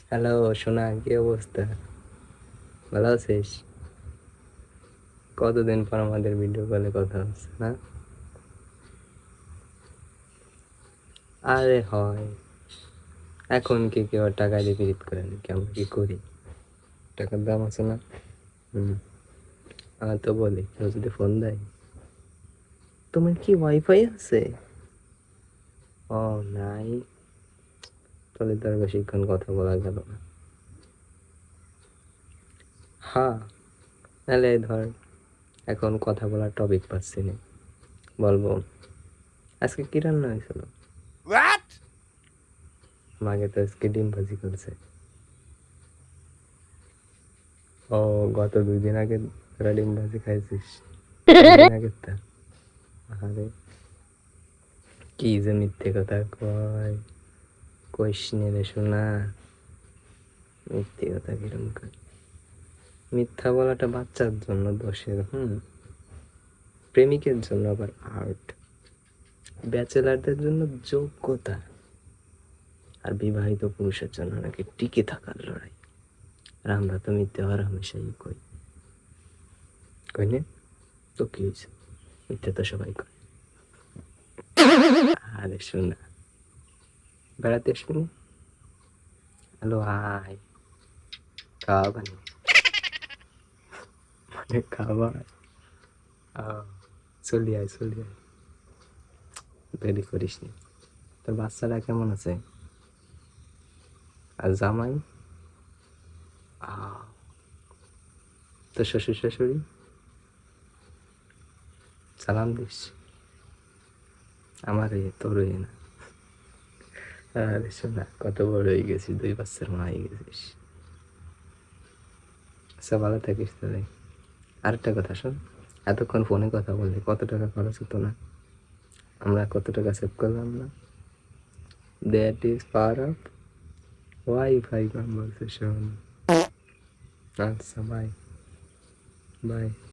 Hello সোনা, কি অবস্থা? ভালো আছিস? কতদিন পর আমাদের ভিডিও কলে কথা হচ্ছে না? আরে হয়, এখন কি কেউ আর টাকা দিয়ে পিরিত করে নাকি? আমরা কি করি? টাকার দাম আছে না? হুম। আমার তো বলি, কেউ যদি ফোন দেয়, তোমার কি ওয়াইফাই আছে? ও নাই, তাহলে তো আর বেশিক্ষণ কথা বলা গেল না। হ্যাঁ, তাহলে ধর, এখন কথা বলার টপিক পাচ্ছি না। বলবো, আজকে কি রান্না হয়েছিল? মাকে তো আজকে ডিম ভাজি করছে। ও, গত 2 দিন আগে তোরা ডিম ভাজি খাইছিস? 2 দিন আগের তা? আরে, কি যে মিথ্যে কথা কয়, কইস নে রে শোনা। মিথ্যে কথা কিরম কয়? মিথ্যা বলাটা বাচ্চার জন্য দোষের। প্রেমিকের জন্য আবার আর্ট, ব্যাচেলারদের জন্য যোগ্যতা, আর বিবাহিত পুরুষের জন্য নাকি টিকে থাকার লড়াই। আর আমরা তো মিথ্যে হওয়ার হামেশাই কই। কই নে? তো কি হয়েছে? মিথ্যে তো সবাই কয়। আরে শোনা, বেড়াতে আসবি না? হ্যালো, আয়, খাওয়া বানি, মানে খাবার। চলি আয়, চলি আয়, দেরি করিস নি। তোর বাচ্চাটা কেমন আছে? আর জামাই? আহ, তোর শ্বশুর শাশুড়ি সালাম দিস? আমার তোর না। আরে শোনা, কত বড় হয়ে গেছিস, 2 বাচ্চার মা হয়ে গেছিস। আচ্ছা, ভালো থাকিস তাহলে। আরেকটা কথা শোন, এতক্ষণ ফোনে কথা বললি, কত টাকা খরচ হতো না? আমরা কত টাকা সেভ করলাম না? That is power of wifi conversation. আচ্ছা, বাই বাই।